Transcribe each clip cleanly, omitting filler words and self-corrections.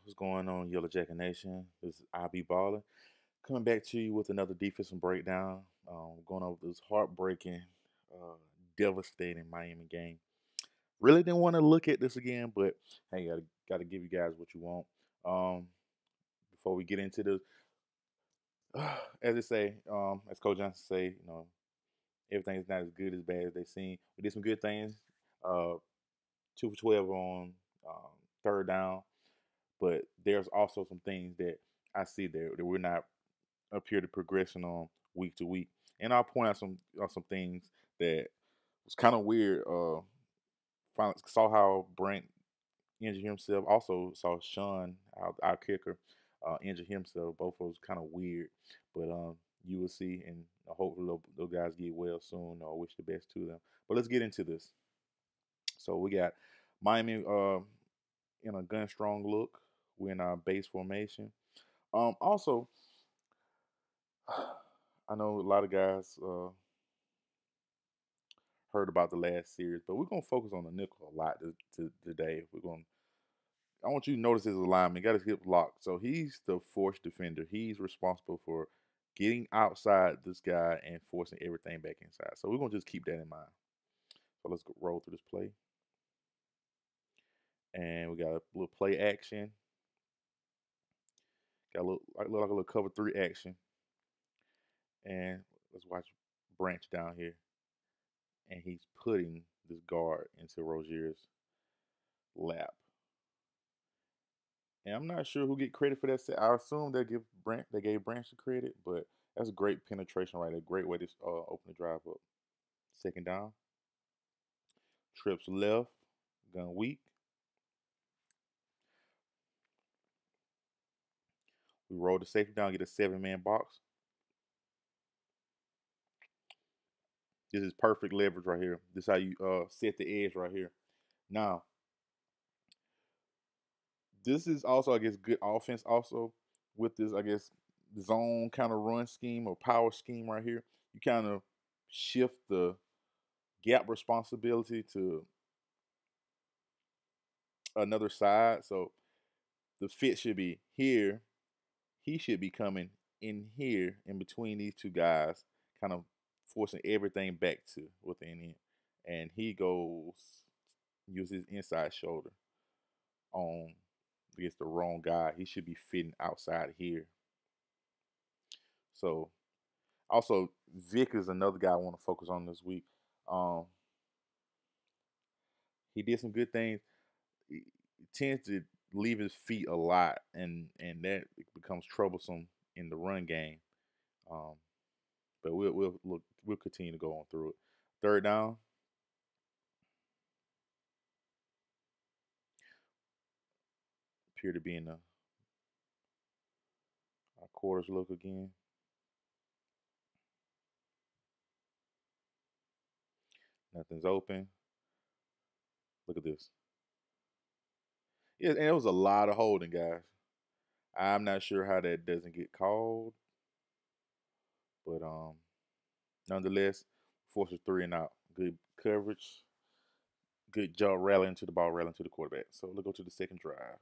What's going on, Yellow Jacket Nation? This is IB Baller coming back to you with another defensive breakdown. Going over this heartbreaking, uh, devastating Miami game. Really didn't want to look at this again, but hey, gotta give you guys what you want. Um, Before we get into this, as they say, as Coach Johnson say, everything's not as good as bad as they seem. We did some good things. Uh, 2 for 12 on um, third down. But there's also some things that I see there that we're not appear to progression on week to week. And I'll point out some things that was kind of weird. Finally saw how Brent injured himself. Also saw Sean, our kicker, injure himself. Both of those kind of weird. But you will see, and hopefully those guys get well soon. I wish the best to them. But let's get into this. So we got Miami in a gun strong look. We're in our base formation. Also, I know a lot of guys heard about the last series, but we're gonna focus on the nickel a lot today. I want you to notice his alignment. Got his hip locked, so he's the force defender. He's responsible for getting outside this guy and forcing everything back inside. So we're gonna just keep that in mind. So let's go roll through this play, and we got a little play action. Got a little like a little cover three action, and let's watch Branch down here, and he's putting this guard into Rozier's lap. And I'm not sure who get credit for that. I assume they gave Branch the credit, but that's a great penetration right there. Great way to open the drive up. Second down, trips left, gun weak. We roll the safety down, get a 7-man box. This is perfect leverage right here. This is how you set the edge right here. Now, this is also, I guess, good offense also with this, I guess, zone kind of run scheme or power scheme right here. You kind of shift the gap responsibility to another side. So the fit should be here. He should be coming in here in between these two guys, kind of forcing everything back to within him. And he goes, uses his inside shoulder on against the wrong guy. He should be fitting outside here. So also Vic is another guy I want to focus on this week. Um, he did some good things. He tends to leave his feet a lot, and that becomes troublesome in the run game. Um, but we'll continue to go on through it. Third down, appear to be in the quarters look again. Nothing's open. Look at this. Yeah, and it was a lot of holding, guys. I'm not sure how that doesn't get called, but nonetheless, forces three and out. Good coverage. Good job rallying to the ball, rallying to the quarterback. So let's go to the second drive.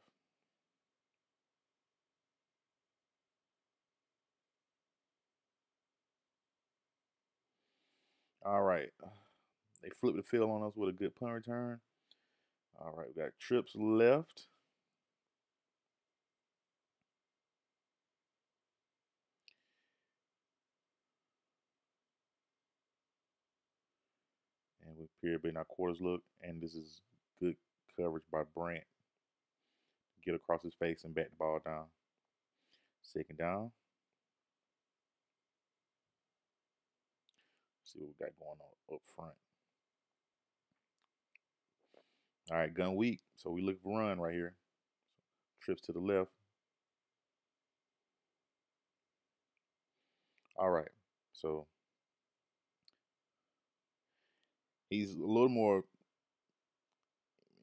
All right. They flipped the field on us with a good punt return. All right, we got trips left. And we appear to be in our quarters look. And this is good coverage by Brant. Get across his face and bat the ball down. Second down. See what we got going on up front. All right, gun weak. So we look for run right here. Trips to the left. All right. So he's a little more,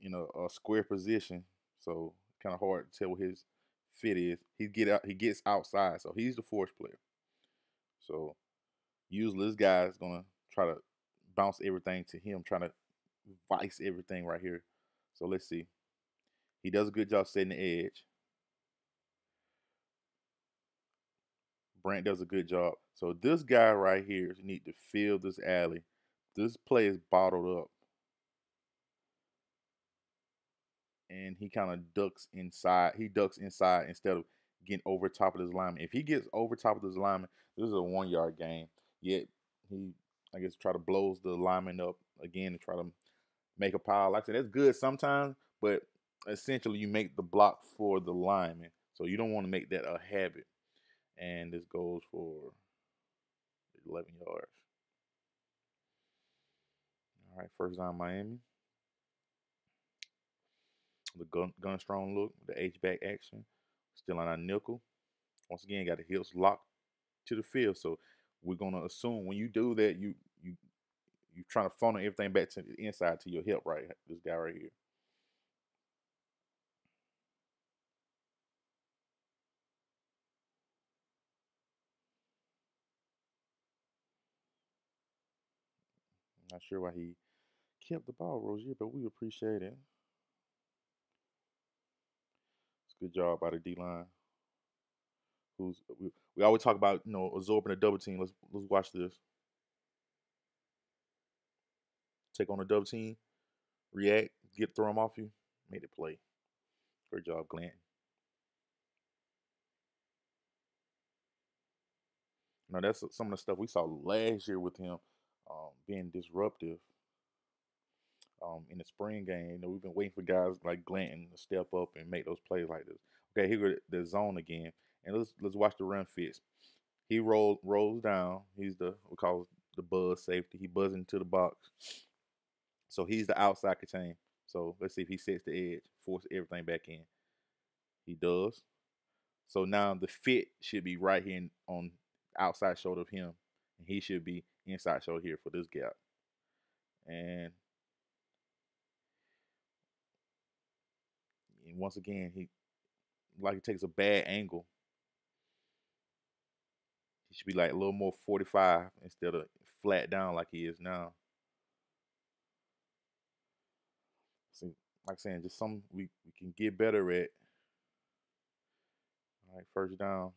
a square position. So kind of hard to tell what his fit is. He gets outside. So he's the force player. So usually this guy is gonna try to bounce everything to him, trying to vice everything right here. So let's see. He does a good job setting the edge. Brant does a good job. So this guy right here need to fill this alley. This play is bottled up, and he kind of ducks inside. He ducks inside instead of getting over top of this lineman. If he gets over top of this lineman, this is a 1 yard game. Yet he, I guess, try to blows the lineman up again to try to make a pile. Like I said, that's good sometimes, but essentially you make the block for the lineman. So you don't want to make that a habit. And this goes for 11 yards. All right, first down Miami. The gun strong look, the H back action, still on our nickel. Once again, got the hips locked to the field. So we're gonna assume when you do that, you trying to funnel everything back to the inside to your hip, right? This guy right here. Not sure why he kept the ball, Rozier, but we appreciate it. It's a good job by the D line. We always talk about absorbing a double team. Let's watch this. Take on a double team, react, throw him off you, made it play. Great job, Glenn. Now that's some of the stuff we saw last year with him being disruptive in the spring game. We've been waiting for guys like Glanton to step up and make those plays like this. Okay, here go the zone again, and let's watch the run fits. He rolls down. He's we call it the buzz safety. He buzzes into the box, so he's the outside contain. So let's see if he sets the edge, force everything back in. He does. So now the fit should be right here on outside shoulder of him, and he should be inside shoulder here for this gap. And once again, he takes a bad angle. He should be like a little more 45 instead of flat down like he is now. See, like I'm saying, just some we can get better at. All right, first down.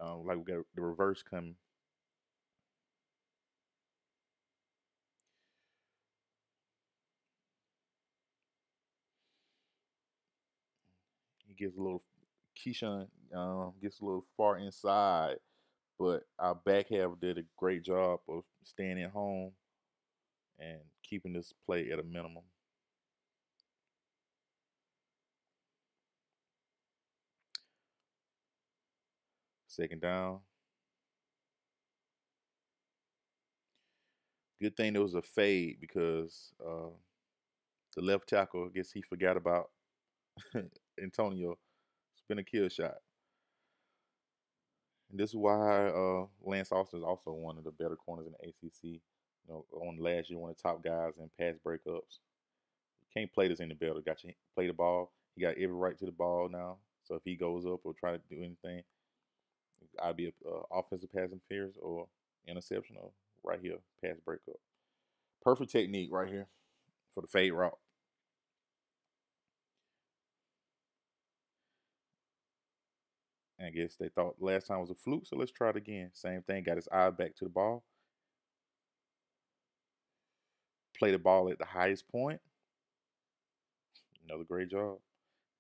Like we got the reverse coming. He gets a little Keyshawn gets a little far inside, but our back half did a great job of staying at home and keeping this play at a minimum. Second down. Good thing there was a fade because the left tackle, I guess he forgot about Antonio. Spin a kill shot. And this is why Lance Austin is also one of the better corners in the ACC. On last year, one of the top guys in pass breakups. You can't play this any better. Got you play the ball. He got every right to the ball now. So if he goes up or try to do anything, I'd be a offensive pass interference or interception or right here pass breakup. Perfect technique right here for the fade route. And I guess they thought last time was a fluke, so let's try it again. Same thing. Got his eye back to the ball. Play the ball at the highest point. Another great job.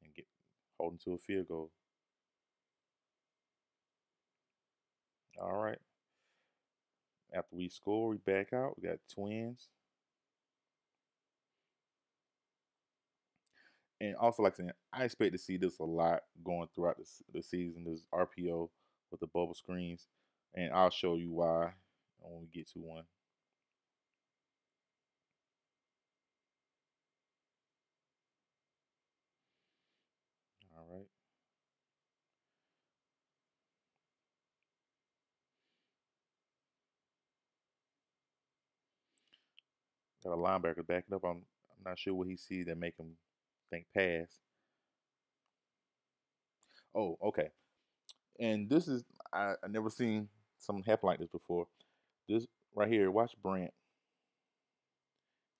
And get holding to a field goal. All right. After we score, we back out. We got twins. And also, like I said, I expect to see this a lot going throughout the season. This RPO with the bubble screens. And I'll show you why when we get to one. All right. Got a linebacker backing up. I'm not sure what he sees that make him think pass. Oh, okay. And this is I never seen something happen like this before. This right here, watch Brant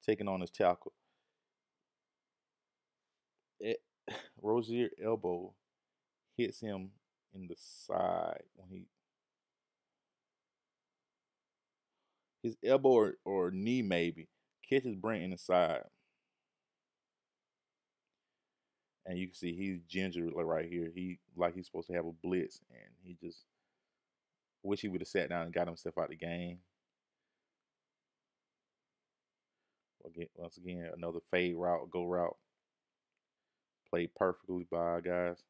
taking on his tackle. It, Rozier elbow hits him in the side when he his elbow or knee maybe catches Brent in the side, and you can see he's ginger like right here. He like he's supposed to have a blitz, and he just wish he would have sat down and got himself out the game. Again, once again, another fade route, go route, played perfectly by our guys.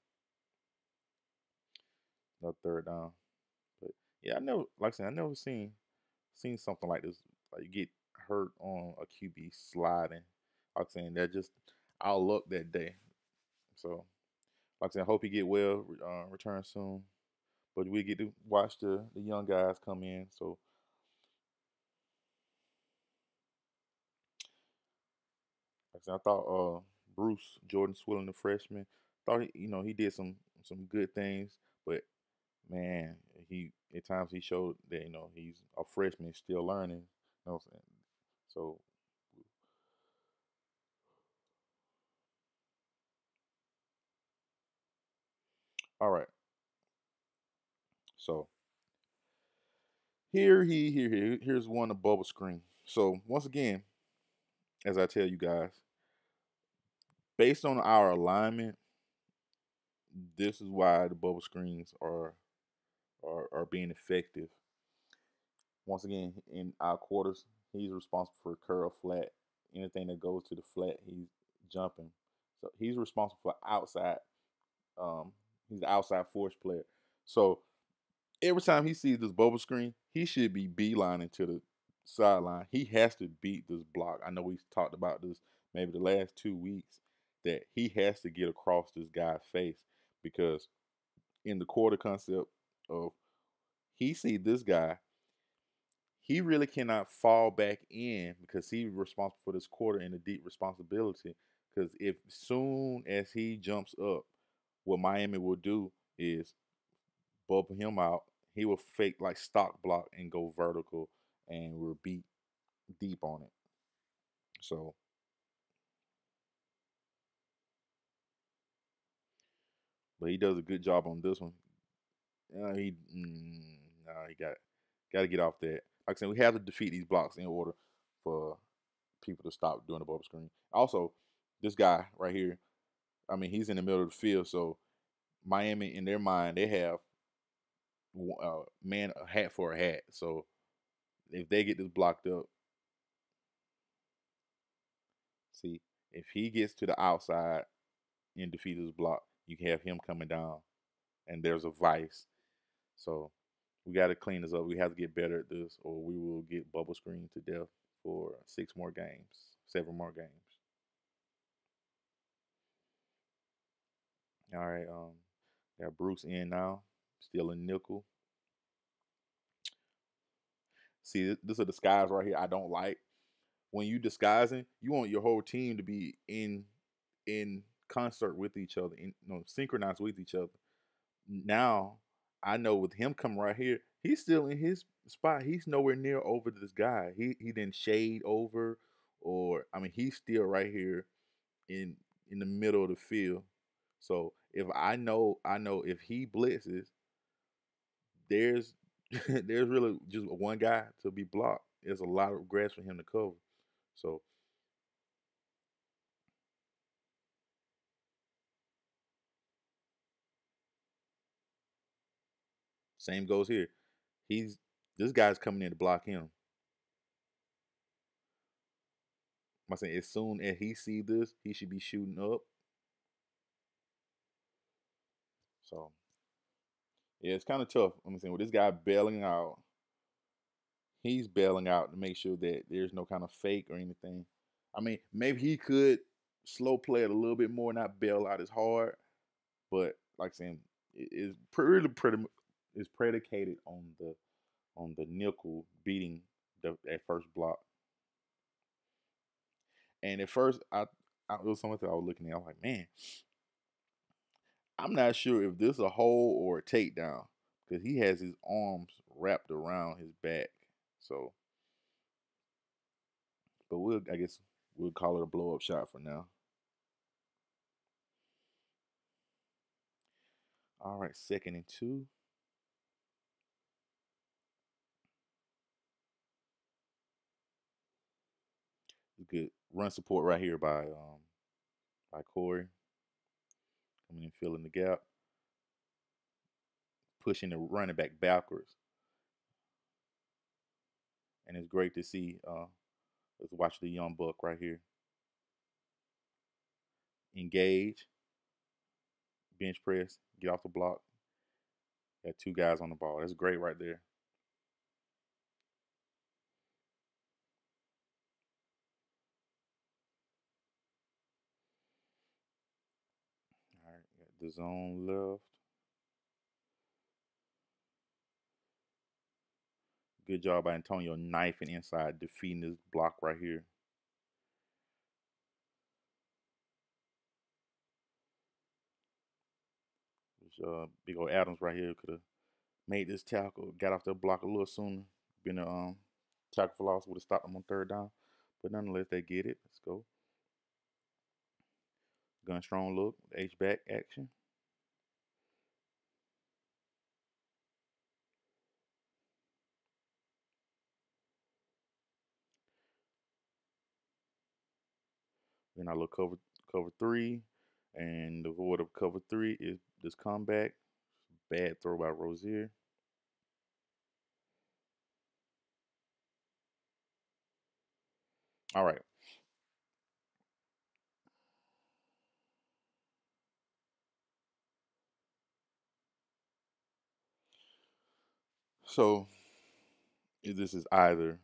Another third down. But yeah, I never like I said, I never seen something like this. Like you get hurt on a QB sliding. Like I saying that just our luck that day. So like I said, I hope he get well, return soon. But we get to watch the young guys come in. So like I said, I thought Bruce Jordan Swilling, the freshman, thought he did some good things, but man, he at times he showed that he's a freshman still learning. You know what I'm saying? So all right, so here's one of bubble screen. So once again, as I tell you guys, based on our alignment, this is why the bubble screens are being effective. Once again, in our quarters, he's responsible for curl flat. Anything that goes to the flat, he's jumping. So he's responsible for outside. Um, he's the outside force player. So every time he sees this bubble screen, he should be beelining to the sideline. He has to beat this block. I know we've talked about this maybe the last 2 weeks that he has to get across this guy's face because in the quarter concept of he see this guy, he really cannot fall back in because he's responsible for this quarter and the deep responsibility. Because if soon as he jumps up, what Miami will do is bubble him out. He will fake like stock block and go vertical, and we'll beat deep on it. So, but he does a good job on this one. He got to get off that. Like I said, we have to defeat these blocks in order for people to stop doing the bubble screen. Also, this guy right here, I mean, he's in the middle of the field, so Miami, in their mind, they have man a hat for a hat. So if they get this blocked up, see, if he gets to the outside and defeats his block, you can have him coming down, and there's a vice. So we got to clean this up. We have to get better at this, or we will get bubble screen to death for 6 more games, 7 more games. All right, got Bruce in now, still in nickel. See, this are the skies right here. I don't like when you disguising. You want your whole team to be in concert with each other, synchronized with each other. Now I know with him coming right here, he's still in his spot. He's nowhere near over this guy. He didn't shade over, or I mean, he's still right here in in the middle of the field. So if I know if he blitzes, there's there's really just one guy to be blocked. There's a lot of grass for him to cover. So same goes here. He's this guy's coming in to block him. I'm saying as soon as he see this, he should be shooting up. So yeah, it's kind of tough. I'm saying with this guy bailing out, he's bailing out to make sure that there's no kind of fake or anything. I mean, maybe he could slow play it a little bit more, not bail out as hard. But like saying, it is pretty is predicated on the nickel beating that first block. And at first, it was something that I was looking at. I was like, man, I'm not sure if this is a hold or a takedown because he has his arms wrapped around his back. So, but I guess we'll call it a blow up shot for now. All right, 2nd and 2. Good run support right here by Corey, coming in, filling the gap, pushing the running back backwards, and it's great to see. Let's watch the young buck right here engage, bench press, get off the block. Got two guys on the ball. That's great right there. All right, got the zone left. Good job by Antonio knifing inside, defeating this block right here. Which, big old Adams right here could have made this tackle, got off the block a little sooner. Been a tackle for loss, would have stopped them on 3rd down. But nonetheless, they get it. Let's go. Gun strong look, H-back action. Then I look cover 3, and the void of cover 3 is this comeback. Bad throw by Rozier. All right. So this is either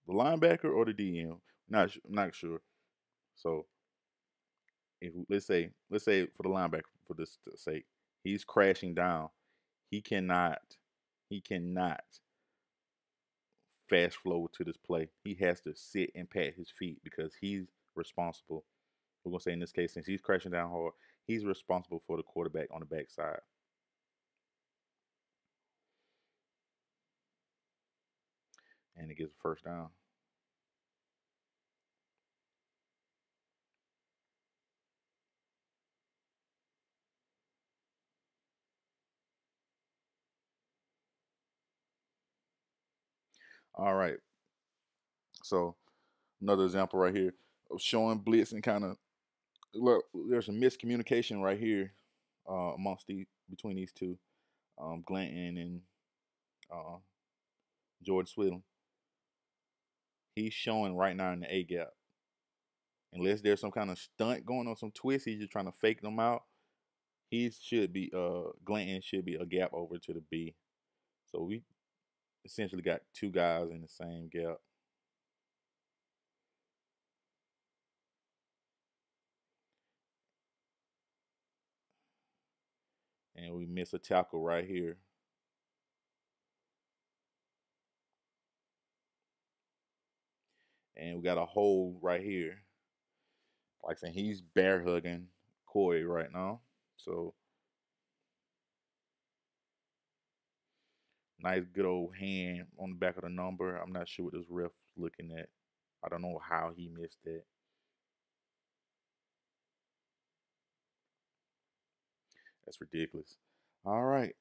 the linebacker or the DM. Not sure. So if let's say for the linebacker for this sake, he's crashing down. He cannot he cannot fast flow to this play. He has to sit and pat his feet because he's responsible. We're gonna say in this case, since he's crashing down hard, he's responsible for the quarterback on the backside. And it gets a 1st down. All right. So another example right here of showing blitz and kind of look. There's a miscommunication right here amongst the between these two, Glanton and uh, Jordan Swilling. He's showing right now in the A gap. Unless there's some kind of stunt going on, some twist, he's just trying to fake them out. He should be Glanton should be a gap over to the B. So we essentially got two guys in the same gap. And we miss a tackle right here. And we got a hole right here. Like I said, he's bear hugging Corey right now. So nice good old hand on the back of the number. I'm not sure what this ref looking at. I don't know how he missed that. That's ridiculous. All right.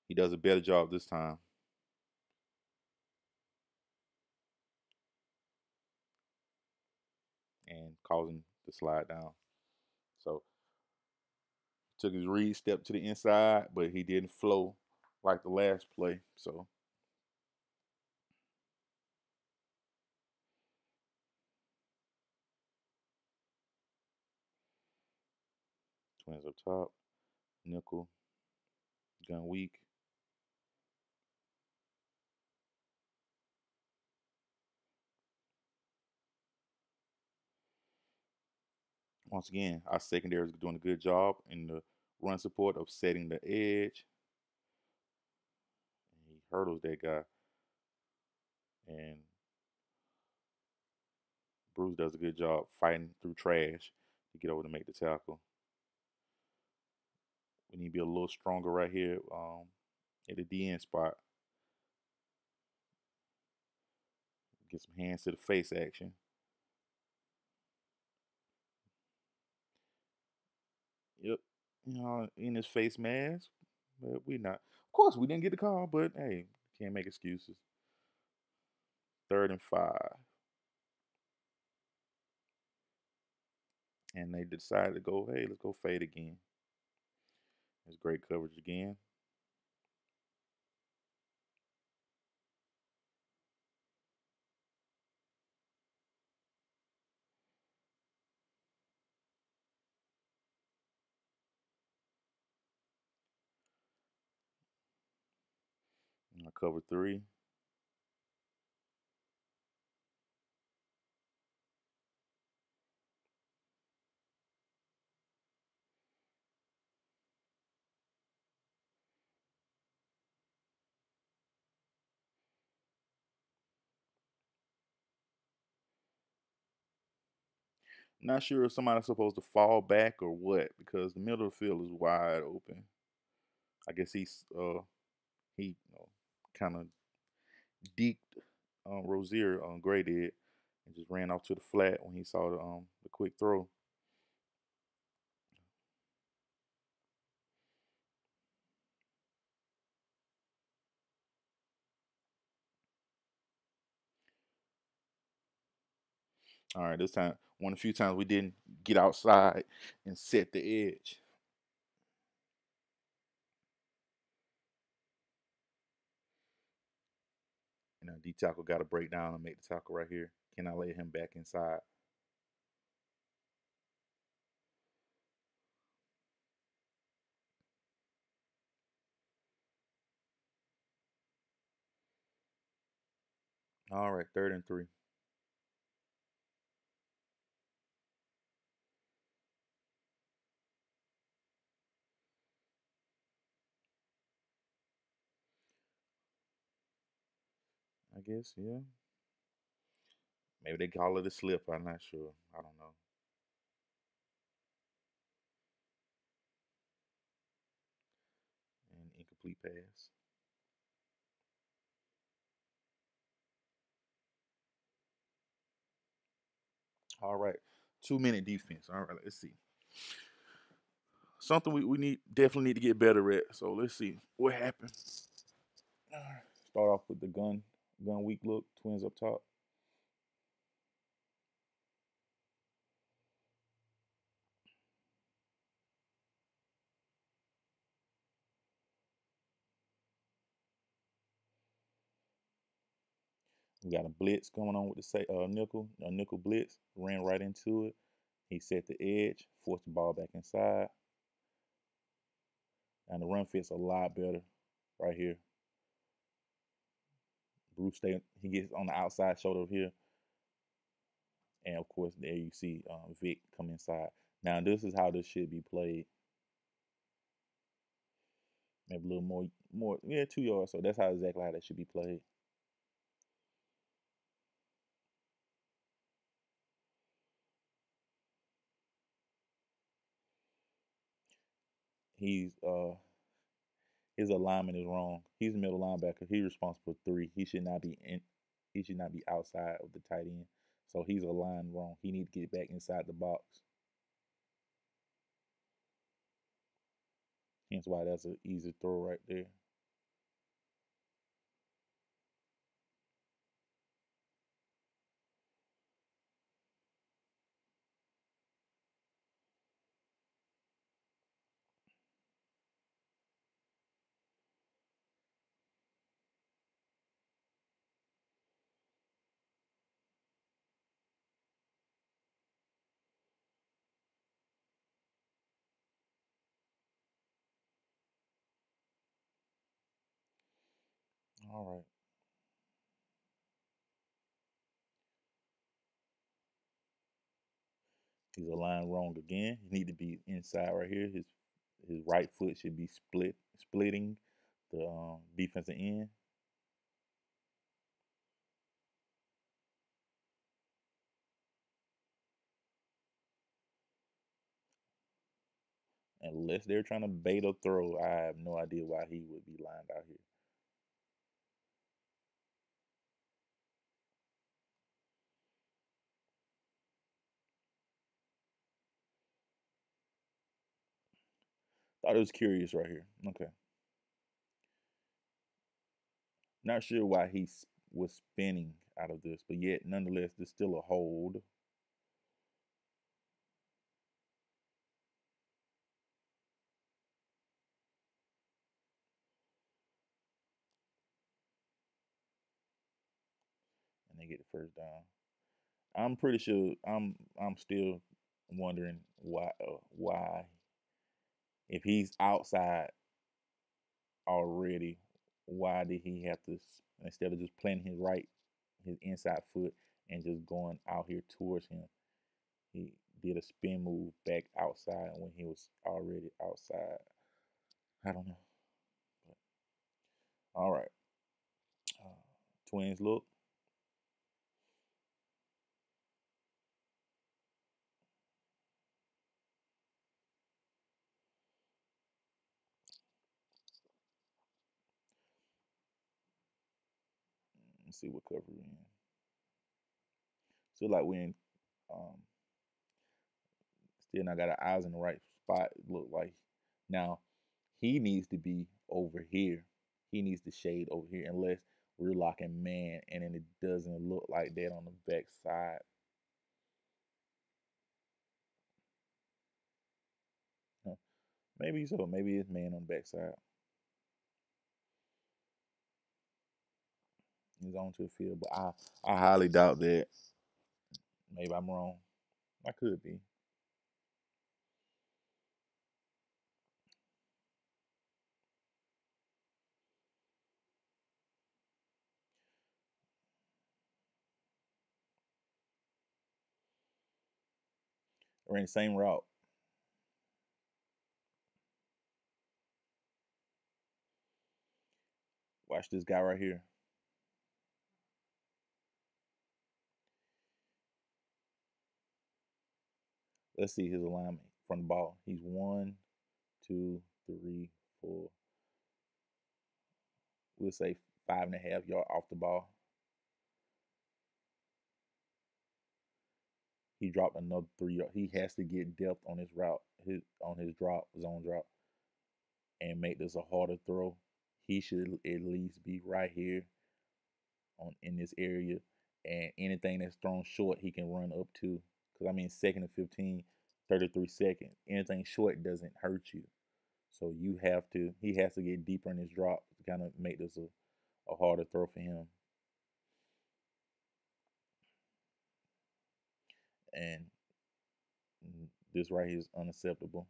He does a better job this time and causing the slide down. So took his read step to the inside, but he didn't flow like the last play. So Twins up top, nickel, gun weak. Once again, our secondary is doing a good job in the run support of setting the edge. He hurdles that guy, and Bruce does a good job fighting through trash to get over to make the tackle. We need to be a little stronger right here at the DN spot. Get some hands to the face action. in his face mask. But we not. Of course, we didn't get the call, but hey, can't make excuses. 3rd and 5, and they decided to go. Hey, let's go fade again. It's great coverage again. I cover 3. Not sure if somebody's supposed to fall back or what because the middle of the field is wide open. I guess he kind of deked Rozier on Gray did and just ran off to the flat when he saw the quick throw. All right, this time one of the few times we didn't get outside and set the edge. D tackle got to break down and make the tackle right here. Can I lay him back inside? All right, 3rd and 3. I guess, yeah. Maybe they call it a slip. I'm not sure. I don't know. An incomplete pass. All right. 2-minute defense. All right, let's see. Something we need definitely need to get better at. So let's see what happened. Start off with the gun weak look. Twins up top. We got a blitz going on with the nickel. A nickel blitz. Ran right into it. He set the edge. Forced the ball back inside. And the run fits a lot better right here. He gets on the outside shoulder here. And of course, there you see Vic come inside. Now, this is how this should be played. Maybe a little yeah, 2 yards. So that's exactly how that should be played. He's his alignment is wrong. He's a middle linebacker. He's responsible for 3. He should not be in. He should not be outside of the tight end. So he's aligned wrong. He needs to get back inside the box. Hence why that's an easy throw right there. All right. He's aligned wrong again. He need to be inside right here. His right foot should be splitting the defensive end. Unless they're trying to bait or throw, I have no idea why he would be lined out here. Thought it was curious right here. Okay. Not sure why was spinning out of this, but yet nonetheless, there's still a hold. And they get the first down. I'm pretty sure I'm still wondering why if he's outside already, why did he have to instead of just planting his inside foot and just going out here towards him, he did a spin move back outside when he was already outside. I don't know. But, all right, uh, Twins look. Let's see what cover we're in. Still like we're in. Um, Still not got our eyes in the right spot. It look like now he needs to be over here. He needs to shade over here unless we're locking man, and then it doesn't look like that on the back side. Huh. Maybe so. Maybe it's man on the back side. He's on to the field, but I highly doubt that. Maybe I'm wrong. I could be. We're in the same route. Watch this guy right here. Let's see his alignment from the ball. He's 1, 2, 3, 4. We'll say 5.5 yards off the ball. He dropped another 3 yards. He has to get depth on his route, his drop, zone drop, and make this a harder throw. He should at least be right here on in this area, and anything that's thrown short, he can run up to. Because I mean, second and 15, 33 seconds. Anything short doesn't hurt you. So you have to. He has to get deeper in his drop to kind of make this a harder throw for him. And this right here is unacceptable.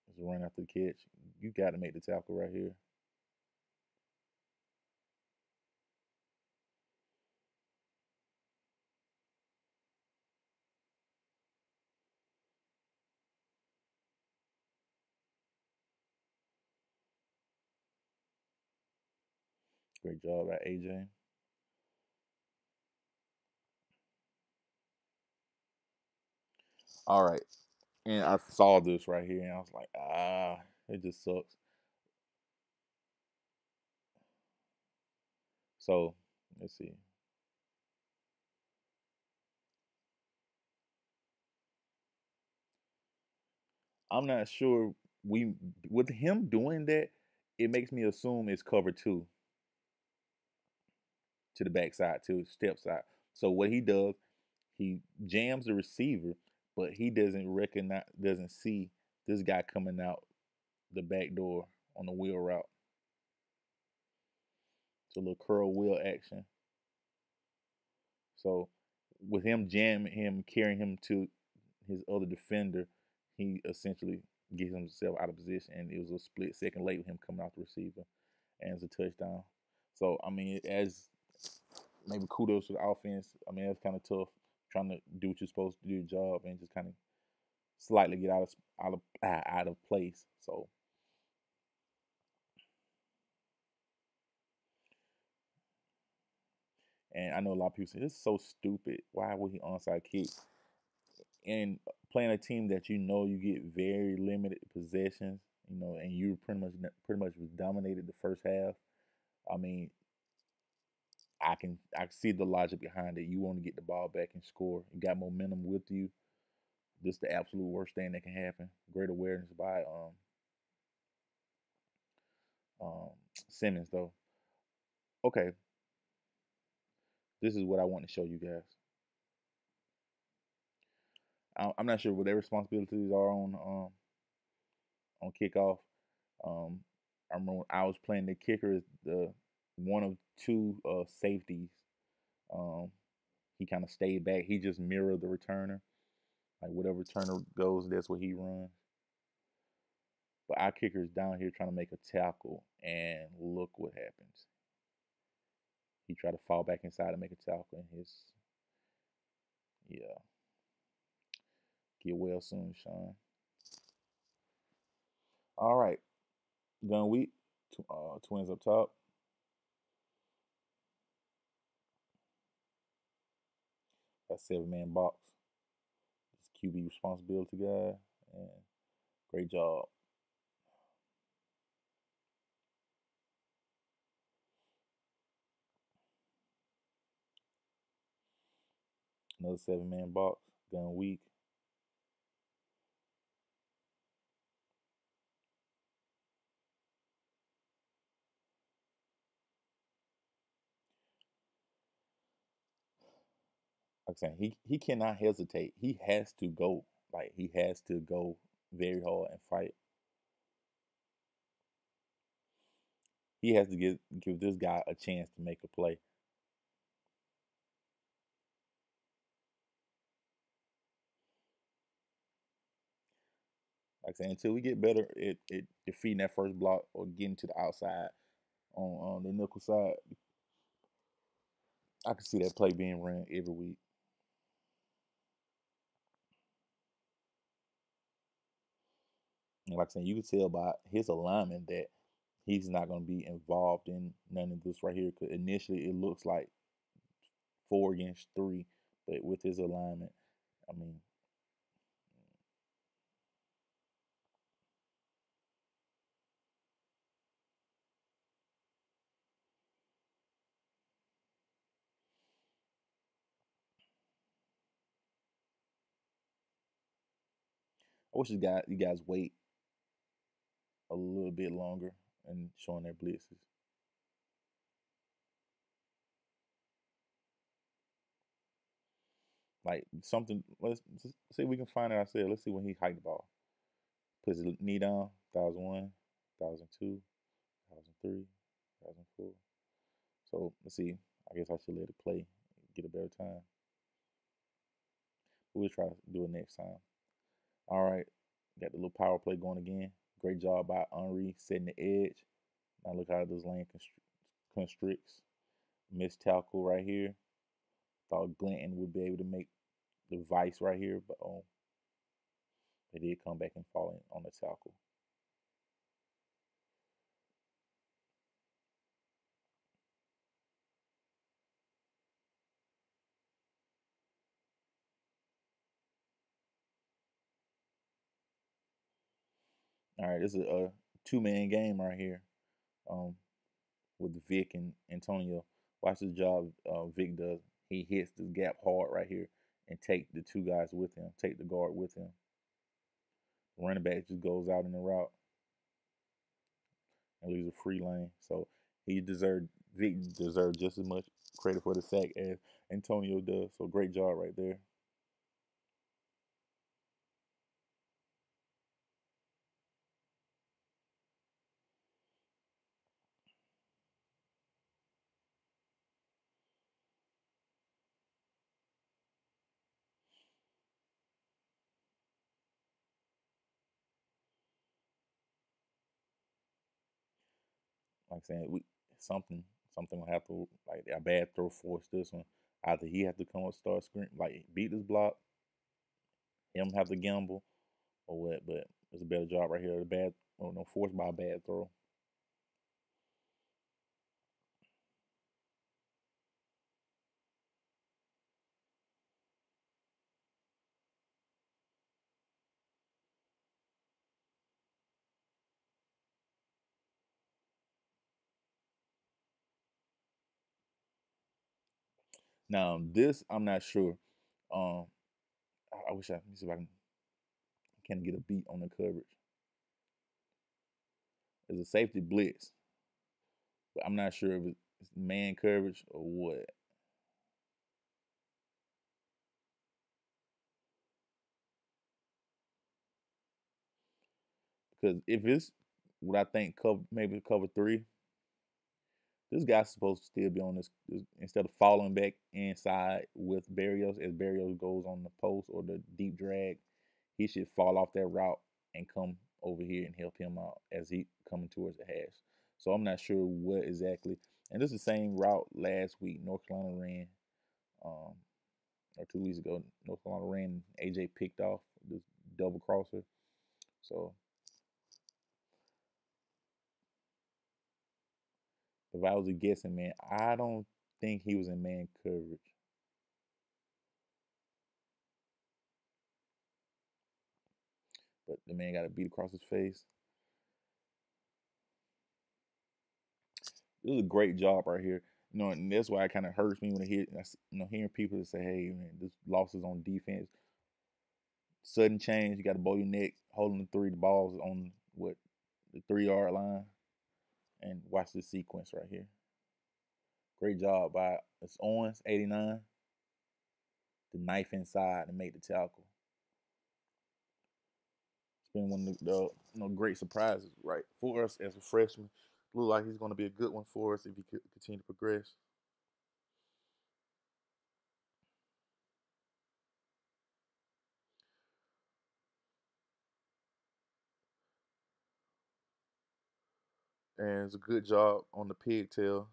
It's a run after the catch. You got to make the tackle right here. Great job by AJ. All right. And I saw this right here and I was like, it just sucks. So let's see. I'm not sure we with him doing that, it makes me assume it's cover two to the backside, to step side. So what he does, he jams the receiver, but he doesn't see this guy coming out the back door on the wheel route. It's a little curl wheel action. So with him jamming him, carrying him to his other defender, he essentially gets himself out of position, and it was a split second late with him coming out the receiver, and it's a touchdown. So I mean, as maybe kudos to the offense. I mean, that's kind of tough trying to do what you're supposed to do your job and just kind of slightly get out of place. So and I know a lot of people say this is so stupid. Why would he onside kick? And playing a team that you know you get very limited possessions, and you pretty much was dominated the first half. I mean, I see the logic behind it. You want to get the ball back and score. You got momentum with you. Just the absolute worst thing that can happen. Great awareness by um, Simmons, though. Okay, this is what I want to show you guys. I'm not sure what their responsibilities are on kickoff. Um, I remember when I was playing, the kicker is the one of two safeties. Um, he kind of stayed back. He just mirrored the returner. Like whatever returner goes, that's what he runs. But our kicker is down here trying to make a tackle, and look what happens. He tried to fall back inside and make a tackle, and his yeah, get well soon, Sean. All right, gun week, twins up top. That 7-man box. This QB responsibility guy, and great job. Another 7-man box, gun week. Like I'm saying, he cannot hesitate. He has to go. Like he has to go very hard and fight. He has to give this guy a chance to make a play. Like I said, until we get better at defeating that first block or getting to the outside on the nickel side, I can see that play being run every week. And like I said, you can tell by his alignment that he's not going to be involved in none of this right here. Because initially it looks like 4 against 3, but with his alignment, I mean, I wish you guys wait a little bit longer and showing their blitzes. Like something, let's just see if we can find it ourselves. Let's see when he hiked the ball. Puts his knee down, 1001, 1002, 1003, 1004. So let's see. I guess I should let it play, get a better time. We'll try to do it next time. All right. Got the little power play going again. Great job by Henri setting the edge. Now look how this lane constricts. Missed tackle right here. Thought Glanton would be able to make the vice right here, but they did come back and fall in on the tackle. All right, this is a 2-man game right here um, with Vic and Antonio. Watch the job Vic does. He hits this gap hard right here and take the two guys with him, take the guard with him. The running back just goes out in the route and leaves a free lane. So he deserved Vic deserved just as much credit for the sack as Antonio does. So great job right there. Like I said, we something will have to like a bad throw force this one. Either he have to come up start scream like beat this block, him have to gamble or what. But it's a better job right here. The bad, oh no, forced by a bad throw. Now this I'm not sure. Um, I wish I let me see if I can. can get a beat on the coverage. It's a safety blitz, but I'm not sure if it's man coverage or what. Because if it's what I think cover maybe cover three, this guy's supposed to still be on this instead of falling back inside with Barrios as Barrios goes on the post or the deep drag. He should fall off that route and come over here and help him out as he coming towards the hash. So I'm not sure what exactly. And this is the same route last week North Carolina ran, um, or 2 weeks ago. North Carolina ran. AJ picked off this double crosser. So if I was a guessing man, I don't think he was in man coverage. But the man got a beat across his face. This is a great job right here. And that's why it kind of hurts me when I hear, hearing people that say, "Hey, man, this loss is on defense." Sudden change, you got to bow your neck, holding the three. The ball's on what the 3 yard line, and watch this sequence right here. Great job by it's Owens, 89. The knife inside and make the tackle. It's been one of the great surprises, right, for us as a freshman. Look like he's going to be a good one for us if he could continue to progress. And it's a good job on the pigtail.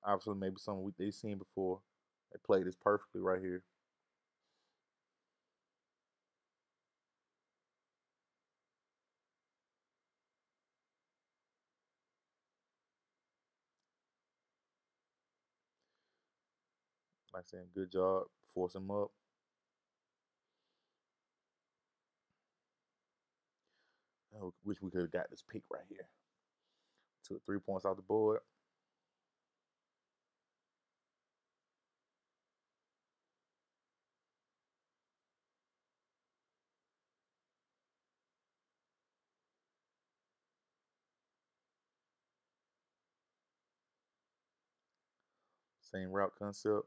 Obviously, maybe something they've seen before. They played this perfectly right here. Like I said, good job, force him up. I wish we could have got this pick right here. Took 3 points off the board. Same route concept.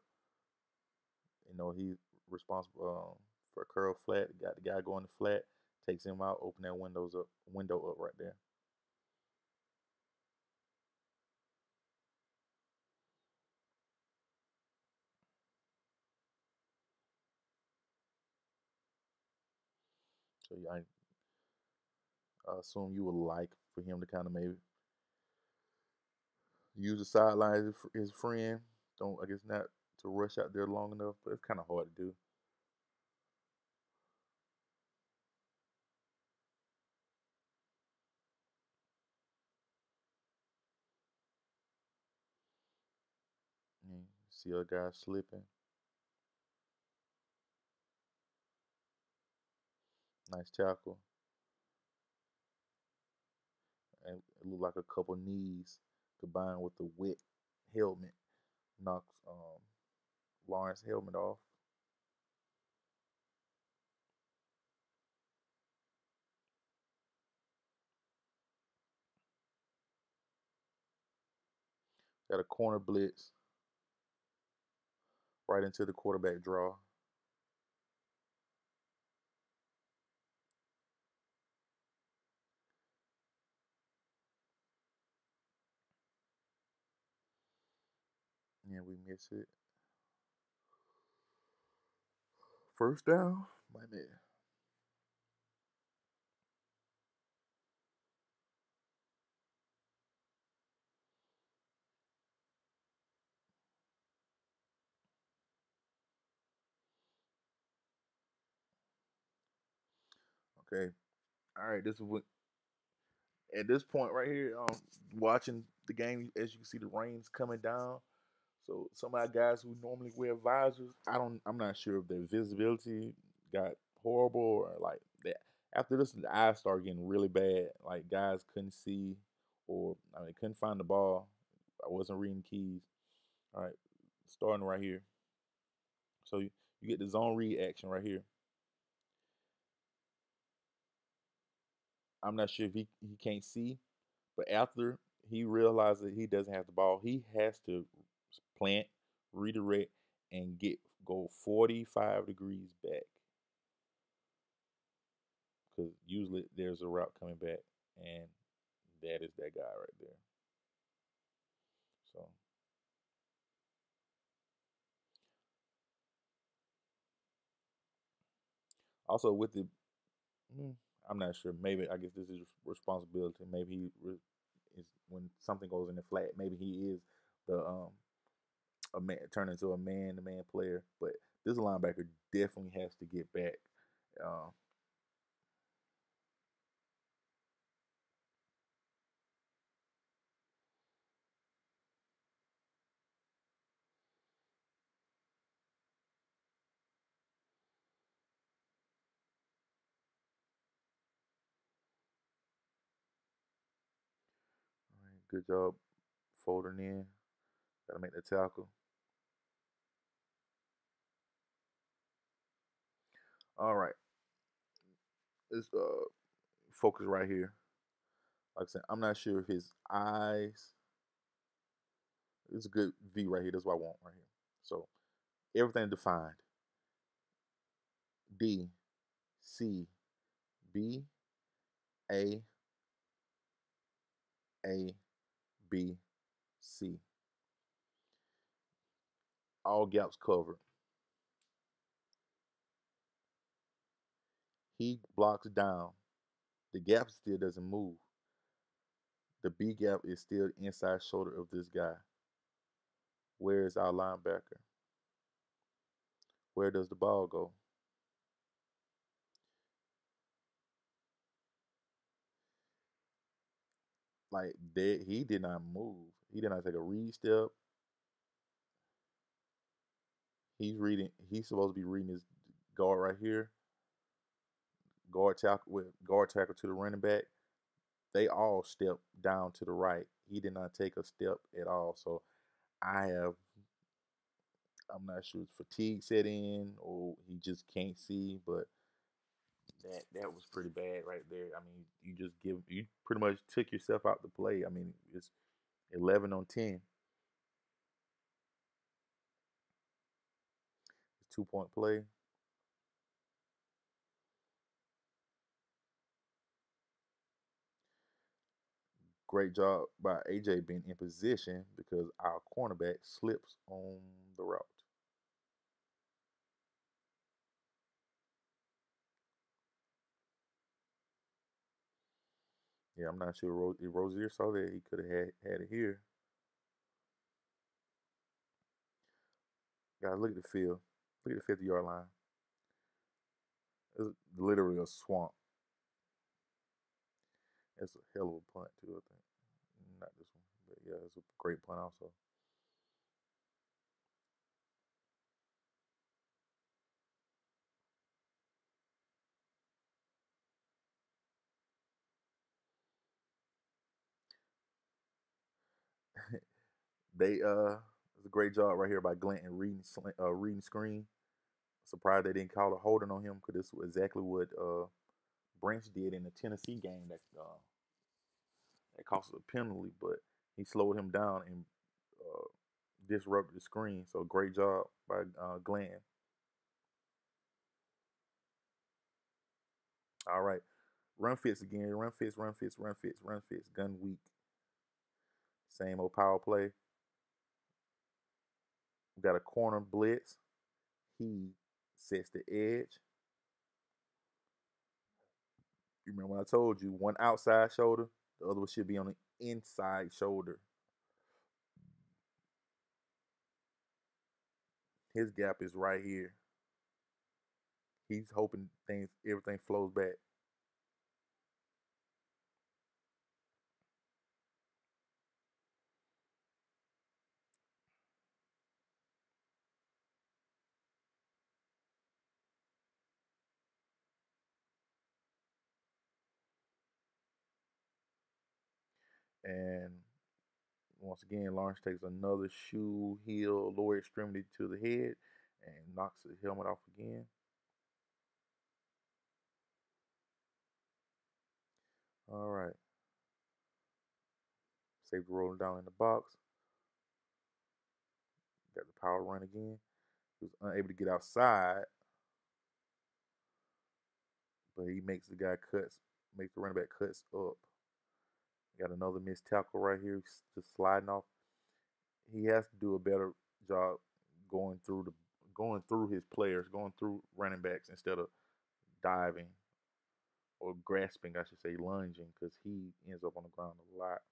He's responsible for a curl flat. Got the guy going to flat, takes him out, open that window up right there. So yeah, I assume you would like for him to kind of maybe use the sideline as his friend. Don't I guess not to rush out there long enough, but it's kind of hard to do. See other guys slipping. Nice tackle. And it looked like a couple knees combined with the wet helmet knocks Lawrence helmet off. Got a corner blitz right into the quarterback draw. Yeah, we miss it. First down, my man. Okay. All right. This is what at this point right here. Watching the game, as you can see, the rain's coming down. So some of our guys who normally wear visors, I'm not sure if their visibility got horrible or like that. After this, the eyes start getting really bad. Like guys couldn't see, or I mean, couldn't find the ball. I wasn't reading keys. All right, starting right here. So you get the zone read action right here. I'm not sure if he can't see, but after he realizes that he doesn't have the ball, he has to plant, redirect, and go 45 degrees back because usually there's a route coming back, and that is that guy right there. So also with the, mm, I'm not sure. Maybe I guess this is responsibility. Maybe is when something goes in the flat. Maybe he is the a man turn into a man-to-man player, but this linebacker definitely has to get back. Uh, good job folding in. Got to make the tackle. All right, let's focus right here. Like I said, I'm not sure if his eyes. It's a good V right here. That's what I want right here. So everything defined. D, C, B, A, A, B, C. All gaps covered. He blocks down. The gap still doesn't move. The B gap is still inside shoulder of this guy. Where is our linebacker? Where does the ball go? Like that, he did not move. He did not take a read step. He's reading. He's supposed to be reading his guard right here. Guard tackle to the running back. They all step down to the right. He did not take a step at all. So I have. I'm not sure if fatigue set in or he just can't see, but that was pretty bad right there. I mean, you pretty much took yourself out the play. I mean, it's 11 on 10. It's 2 point play. Great job by AJ being in position because our cornerback slips on the route. Yeah, I'm not sure if Rozier saw that. He could have had it here. Guys, look at the field. Look at the 50-yard line. It's literally a swamp. It's a hell of a punt too, I think. Not this one, but yeah, it's a great punt also. They it's a great job right here by Glenton reading screen. Surprised they didn't call a holding on him because this was exactly what Branch did in the Tennessee game that cost us a penalty, but he slowed him down and uh, disrupted the screen. So great job by Glenn. All right, run fits again. Run fits. Run fits. Run fits. Run fits. Gun weak. Same old power play. We got a corner blitz. He sets the edge. You remember when I told you one outside shoulder, the other one should be on the inside shoulder. His gap is right here. He's hoping everything flows back. And once again, Lawrence takes another shoe heel lower extremity to the head, and knocks the helmet off again. All right. Safety rolling down in the box. Got the power run again. He was unable to get outside, but he makes the guy cuts, makes the running back cuts up. Got another missed tackle right here, just sliding off. He has to do a better job going through the going through his players, going through running backs instead of diving or grasping, I should say, lunging, because he ends up on the ground a lot.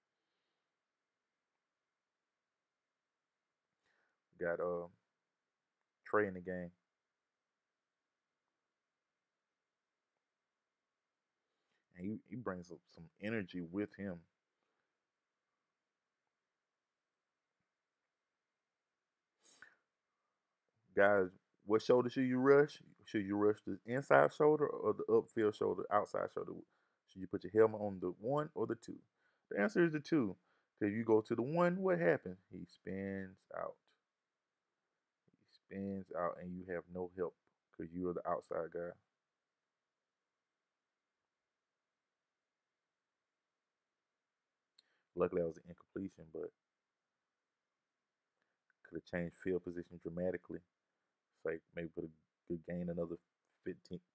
Got Trey in the game, and he brings up some energy with him. Guys, what shoulder should you rush? Should you rush the inside shoulder or the upfield shoulder, outside shoulder? Should you put your helmet on the one or the two? The answer is the two. Because you go to the one, what happens? He spins out. He spins out, and you have no help because you are the outside guy. Luckily, that was an incompletion, but could have changed field position dramatically. It's like maybe could gain another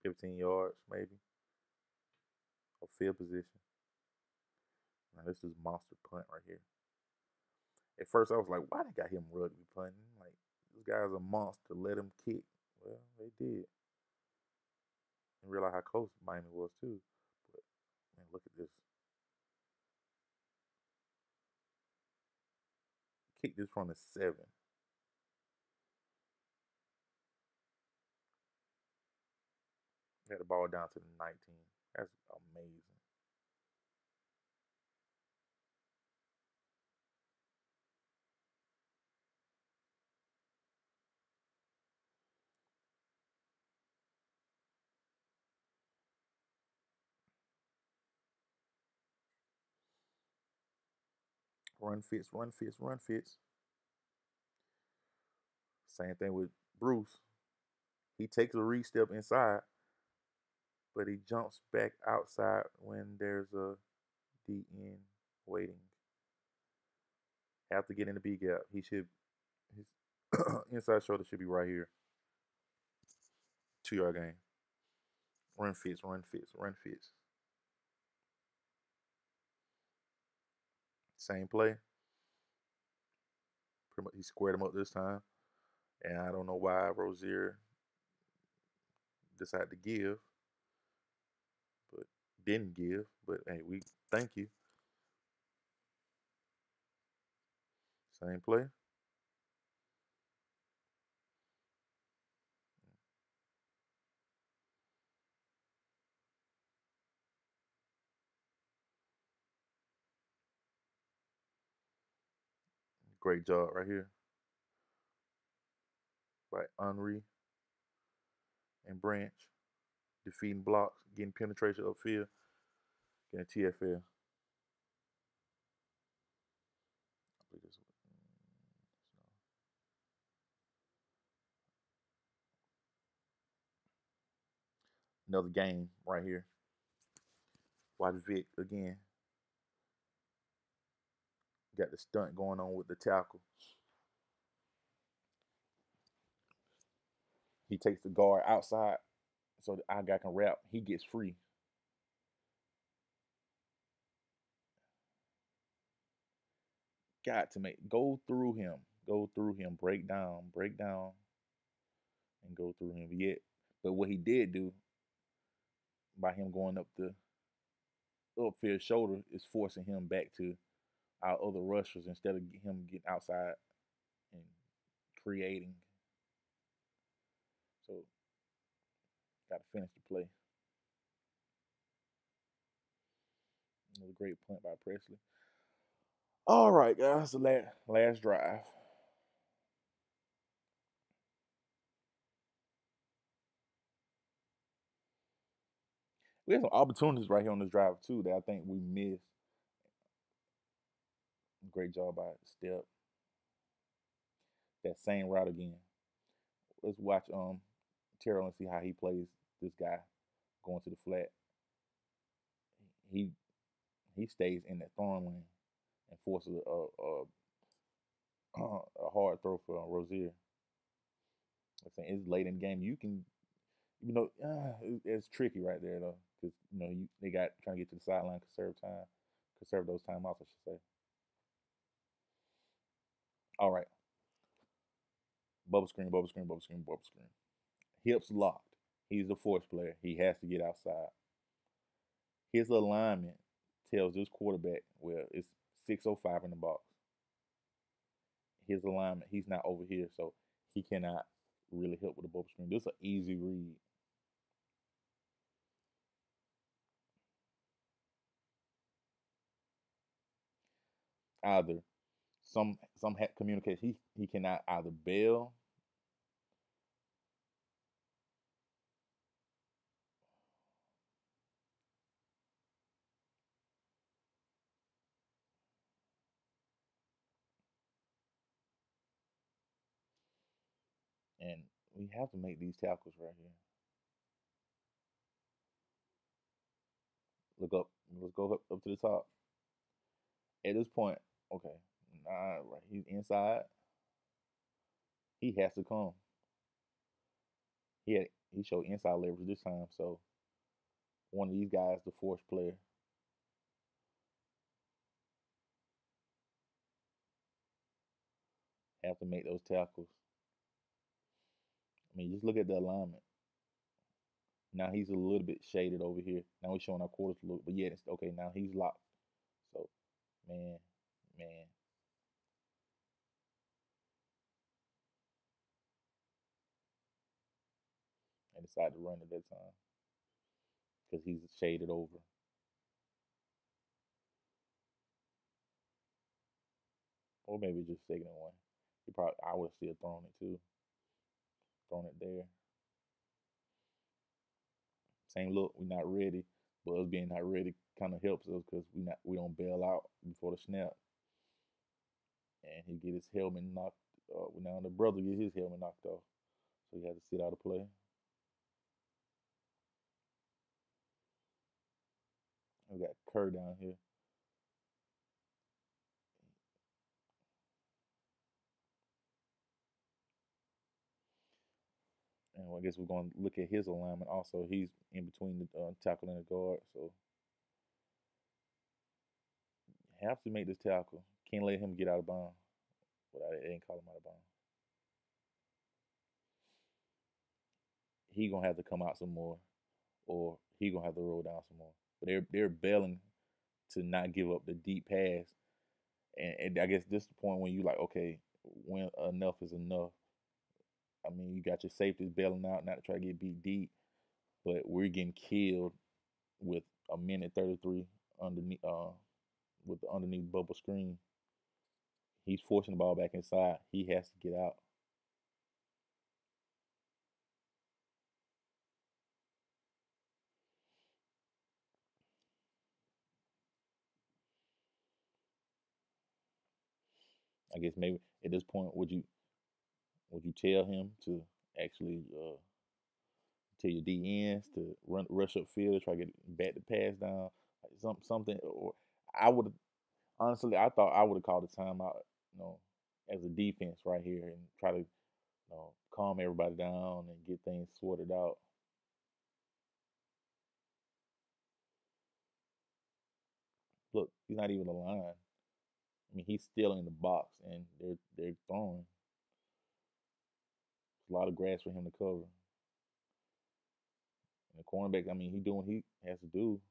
15 yards, maybe, of field position. Now, this is monster punt right here. At first, I was like, why they got him rugby punting? Like, this guy's a monster. Let him kick. Well, they did. And realize how close Miami was, too. But, man, look at this. Kick this from the 7. Got the ball down to the 19. That's amazing. Run fits, run fits, run fits. Same thing with Bruce. He takes a reach step inside, but he jumps back outside when there's a DN waiting. Have to get in the B gap. His inside shoulder should be right here. 2 yard gain. Run fits, run fits, run fits. Same play. Pretty much he squared him up this time. And I don't know why Rozier decided to give, but didn't give. But hey, we thank you. Same play. Great job right here by Henry and Branch. Defeating blocks, getting penetration upfield, getting a TFL. Another game right here. Watch Vic again. Got the stunt going on with the tackle. He takes the guard outside so the our guy can wrap. He gets free. Got to make go through him, break down, and go through him. Yet, but what he did do by him going up the upfield shoulder is forcing him back to our other rushers instead of him getting outside and creating. So, got to finish the play. Another great punt by Presley. All right, guys, the last drive. We have some opportunities right here on this drive too that I think we missed. Great job by Step. That same route again. let's watch Terrell and see how he plays this guy going to the flat. He he stays in that throwing lane and forces a hard throw for Rozier. I'm saying it's late in the game. You can, it's tricky right there though, because they got trying to get to the sideline, conserve those timeouts, I should say. All right, bubble screen, bubble screen, bubble screen, bubble screen. Hips locked. He's the force player. He has to get outside. His alignment tells this quarterback, well, it's 6:05 in the box. His alignment, he's not over here, so he cannot really help with the bubble screen. This is an easy read. Either some communication. He cannot either bail, and we have to make these tackles right here. Look up. Let's go up to the top. At this point, okay, nah, right. He's inside. He has to come. He showed inside leverage this time. So one of these guys, the force player, have to make those tackles. I mean, just look at the alignment. Now he's a little bit shaded over here. Now we're showing our quarters look, but yeah, it's okay. Now he's locked. So, man, man, I decided to run at that time because he's shaded over. Or maybe just second and one. I would have still thrown it too. Thrown it there. Same look, we're not ready. But us being not ready kind of helps us because we don't bail out before the snap. And he get his helmet knocked. Now the brother get his helmet knocked off, so he had to sit out of play. We got Kerr down here, and I guess we're going to look at his alignment also. He's in between the tackle and the guard, so you have to make this tackle. Can't let him get out of bounds. But I didn't call him out of bounds. He gonna have to come out some more, or he gonna have to roll down some more. But they're bailing to not give up the deep pass, and I guess this is the point when you like, okay, when enough is enough. I mean, you got your safeties bailing out, not to try to get beat deep, but we're getting killed with a minute 33 underneath, with the underneath bubble screen. He's forcing the ball back inside. He has to get out. I guess maybe at this point, would you tell him to actually tell your DNs to rush up field to try to get back the pass down, like something? Or I would honestly, I thought I would have called a timeout, you know, as a defense right here and try to calm everybody down and get things sorted out. Look, he's not even aligned. I mean, he's still in the box and they're throwing. It's a lot of grass for him to cover. And the cornerback, I mean, he doing what he has to do.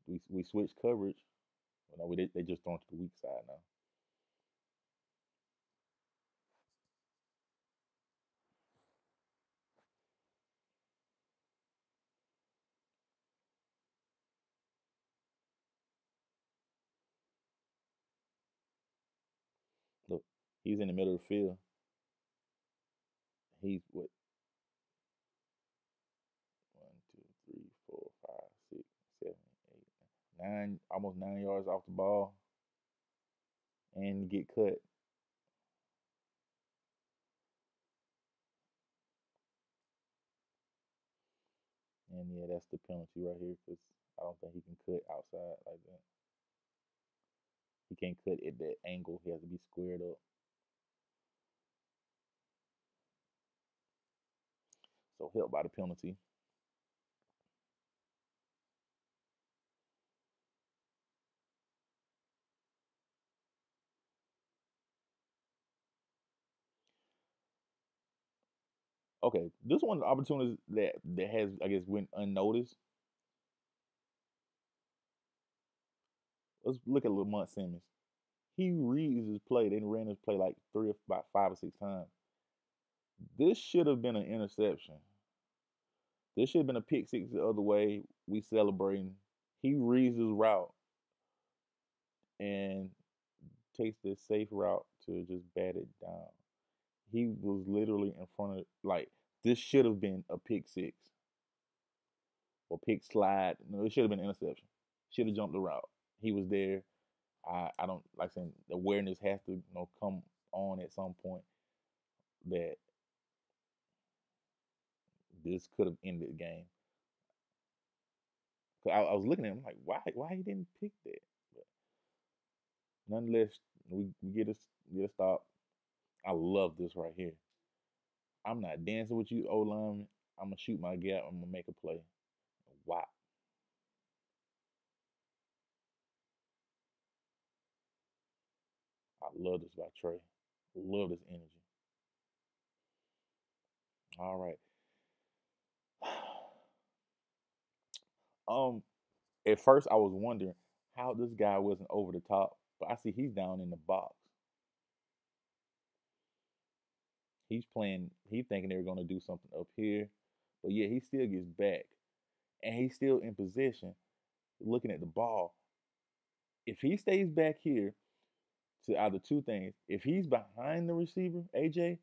We switch coverage. No, they just throwing to the weak side now. Look, he's in the middle of the field. He's what, 1, 2, 3, 4, 5, 6, 7, 8, 9, almost 9 yards off the ball, and get cut. And yeah, that's the penalty right here because I don't think he can cut outside like that. He can't cut at that angle. He has to be squared up. So helped by the penalty. Okay, this one of the opportunities that has, I guess, went unnoticed. Let's look at Lamont Simmons. He reads his play. They ran his play like about 5 or 6 times. This should have been an interception. This should have been a pick six the other way. We celebrating. He reads his route and takes this safe route to just bat it down. He was literally in front of, like, this should have been a pick six or pick slide. No, it should have been an interception. Should have jumped the route. He was there. I don't like saying awareness has to come on at some point that this could have ended the game. Cause I was looking at him like, why he didn't pick that? But nonetheless, we get a stop. I love this right here. I'm not dancing with you, O lineman. I'm gonna shoot my gap. I'm gonna make a play. Wow, I love this about Trey. Love this energy. All right. Um, at first I was wondering how this guy wasn't over the top, but I see he's down in the box. He's playing. He thinking they're gonna do something up here, but yeah, he still gets back, and he's still in position, looking at the ball. If he stays back here to either two things, if he's behind the receiver, AJ,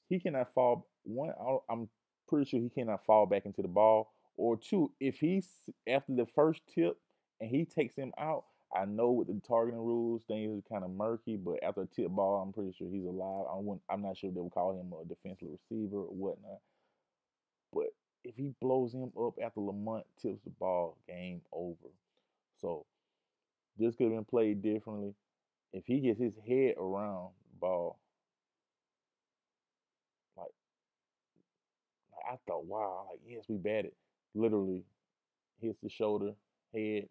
he cannot fall. One, I'm pretty sure he cannot fall back into the ball. Or two, if he's after the first tip and he takes him out, I know with the targeting rules, things are kind of murky. But after a tip ball, I'm pretty sure he's alive. I'm not sure if they would call him a defensive receiver or whatnot. But if he blows him up after Lamont tips the ball, game over. So this could have been played differently. If he gets his head around the ball, like I thought, wow, like yes, we batted. Literally hits the shoulder, head,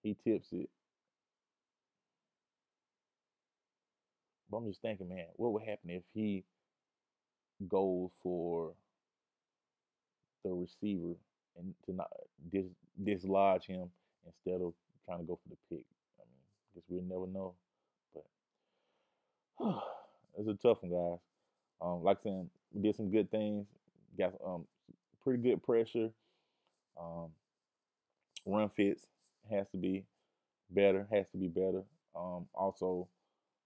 he tips it. But I'm just thinking, man, what would happen if he goes for the receiver and to not dislodge him instead of trying to go for the pick? I mean, I guess we'll never know. But it's a tough one, guys. Like I said, we did some good things. Got pretty good pressure. Um, run fits has to be better. Has to be better. Also,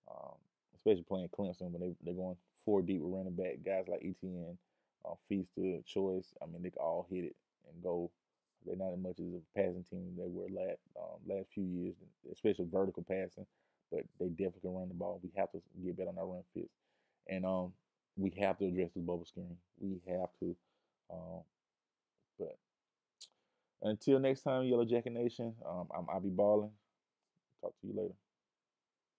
um, especially playing Clemson when they're going four deep with running back guys like ETN, Feaster, Choice. I mean, they can all hit it and go. They're not as much as a passing team they were last few years, especially vertical passing. But they definitely can run the ball. We have to get better on our run fits, and we have to address the bubble screen. We have to. Um, but until next time, Yellow Jacket Nation, I'll be balling. Talk to you later.